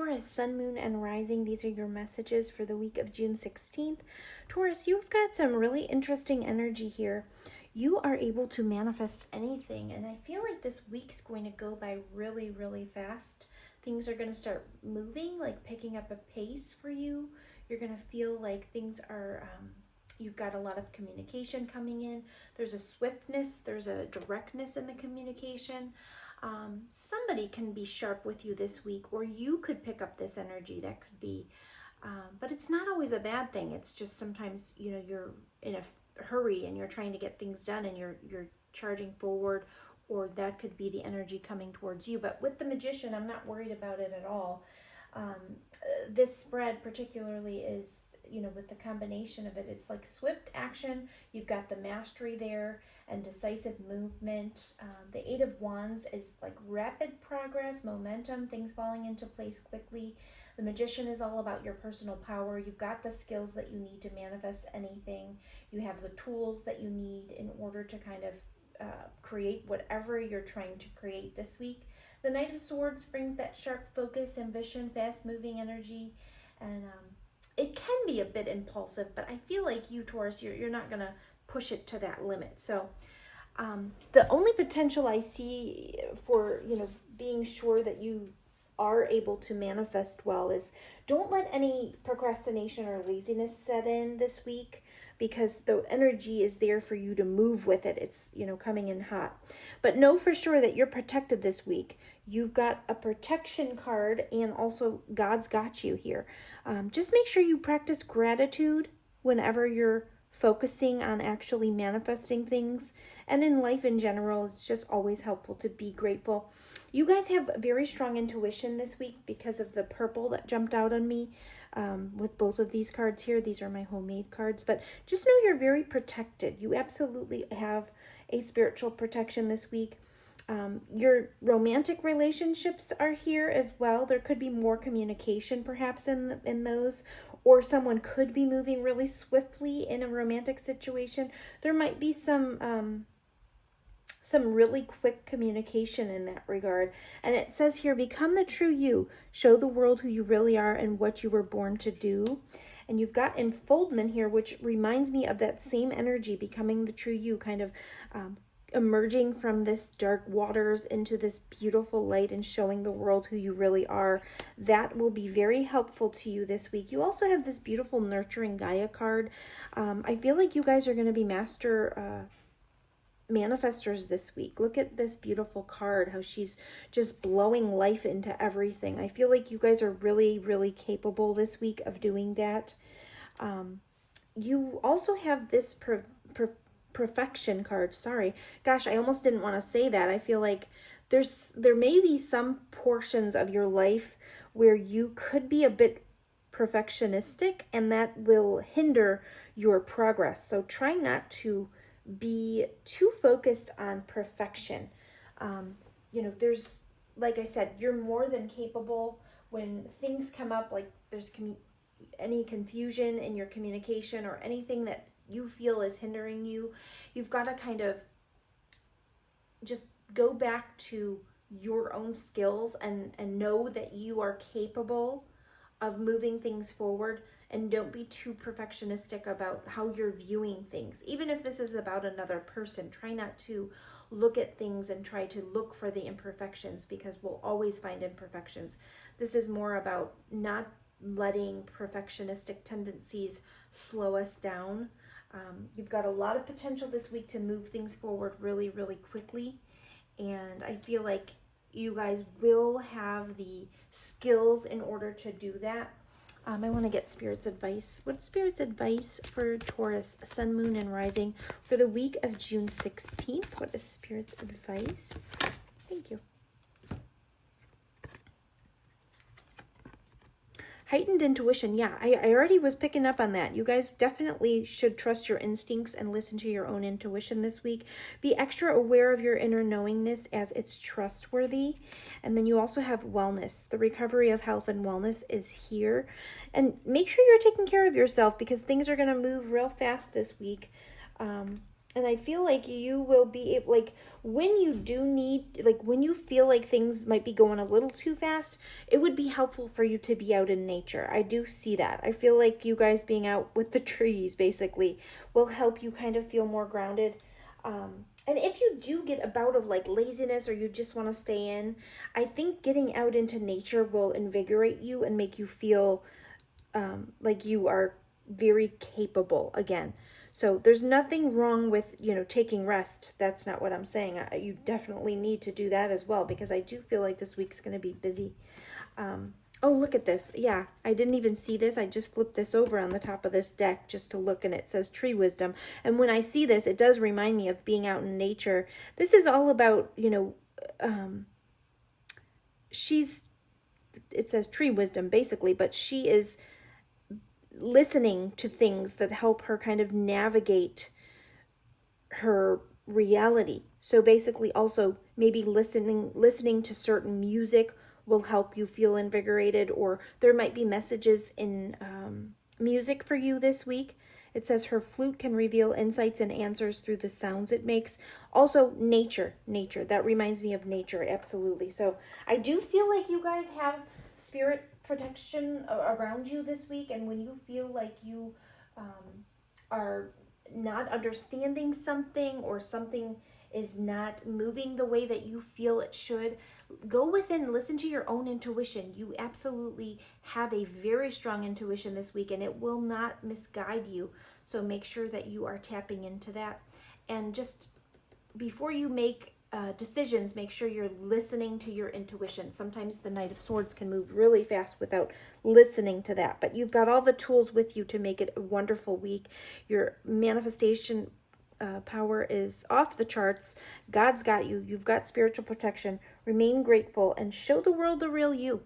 Taurus, Sun, Moon, and Rising. These are your messages for the week of June 16th. Taurus, you've got some really interesting energy here. You are able to manifest anything, and I feel like this week's going to go by really, really fast. Things are going to start moving, like picking up a pace for you. You're going to feel like things are, you've got a lot of communication coming in. There's a swiftness, there's a directness in the communication. Somebody can be sharp with you this week, or you could pick up this energy. That could be, but it's not always a bad thing. It's just sometimes, you know, you're in a hurry and you're trying to get things done and you're charging forward, or that could be the energy coming towards you. But with the Magician, I'm not worried about it at all. This spread particularly is, you know, with the combination of it, it's like swift action. You've got the mastery there and decisive movement. The Eight of Wands is like rapid progress, momentum, things falling into place quickly. The Magician is all about your personal power. You've got the skills that you need to manifest anything. You have the tools that you need in order to kind of create whatever you're trying to create this week. The Knight of Swords brings that sharp focus, ambition, fast-moving energy, and it can be a bit impulsive, but I feel like you, Taurus, you're not going to push it to that limit. So the only potential I see for, you know, being sure that you are able to manifest well is don't let any procrastination or laziness set in this week, because the energy is there for you to move with it. It's, you know, coming in hot. But know for sure that you're protected this week. You've got a protection card, and also God's got you here. Just make sure you practice gratitude whenever you're focusing on actually manifesting things. And in life in general, it's just always helpful to be grateful. You guys have very strong intuition this week because of the purple that jumped out on me with both of these cards here. These are my homemade cards. But just know you're very protected. You absolutely have a spiritual protection this week. Your romantic relationships are here as well. There could be more communication perhaps in those, or someone could be moving really swiftly in a romantic situation. There might be some really quick communication in that regard. And it says here, become the true you. Show the world who you really are and what you were born to do. And you've got enfoldment here, which reminds me of that same energy, becoming the true you, kind of emerging from this dark waters into this beautiful light and showing the world who you really are. That will be very helpful to you this week. You also have this beautiful nurturing Gaia card. I feel like you guys are going to be master manifestors this week. Look at this beautiful card, how she's just blowing life into everything. I feel like you guys are really, really capable this week of doing that. You also have this perfection card. Sorry. Gosh, I almost didn't want to say that. I feel like there may be some portions of your life where you could be a bit perfectionistic, and that will hinder your progress. So try not to be too focused on perfection. You know, there's, like I said, you're more than capable. When things come up, like there's any confusion in your communication or anything that you feel is hindering you, you've got to kind of just go back to your own skills and know that you are capable of moving things forward. And don't be too perfectionistic about how you're viewing things. Even if this is about another person, try not to look at things and try to look for the imperfections, because we'll always find imperfections. This is more about not letting perfectionistic tendencies slow us down. You've got a lot of potential this week to move things forward really, really quickly. And I feel like you guys will have the skills in order to do that. I want to get Spirit's advice. What's Spirit's advice for Taurus, Sun, Moon, and Rising for the week of June 16th? What is Spirit's advice? Thank you. Heightened intuition. Yeah, I already was picking up on that. You guys definitely should trust your instincts and listen to your own intuition this week. Be extra aware of your inner knowingness, as it's trustworthy. And then you also have wellness. The recovery of health and wellness is here. And make sure you're taking care of yourself, because things are going to move real fast this week. And I feel like you will be like when you do need, like when you feel like things might be going a little too fast, it would be helpful for you to be out in nature. I do see that. I feel like you guys being out with the trees basically will help you kind of feel more grounded. And if you do get a bout of like laziness or you just want to stay in, I think getting out into nature will invigorate you and make you feel like you are very capable again. So there's nothing wrong with, taking rest. That's not what I'm saying. You definitely need to do that as well because I do feel like this week's going to be busy. Oh, look at this. Yeah, I didn't even see this. I just flipped this over on the top of this deck just to look, and it says tree wisdom. And when I see this, it does remind me of being out in nature. This is all about, it says tree wisdom basically, but she is listening to things that help her kind of navigate her reality. So basically also maybe listening to certain music will help you feel invigorated, or there might be messages in music for you this week. It says her flute can reveal insights and answers through the sounds it makes. Also, nature. That reminds me of nature, absolutely. So I do feel like you guys have spirit protection around you this week, and when you feel like you are not understanding something or something is not moving the way that you feel it should, go within, listen to your own intuition. You absolutely have a very strong intuition this week and it will not misguide you. So make sure that you are tapping into that. And just before you make decisions, make sure you're listening to your intuition. Sometimes the Knight of Swords can move really fast without listening to that, but you've got all the tools with you to make it a wonderful week. Your manifestation power is off the charts. God's got you. You've got spiritual protection. Remain grateful and show the world the real you.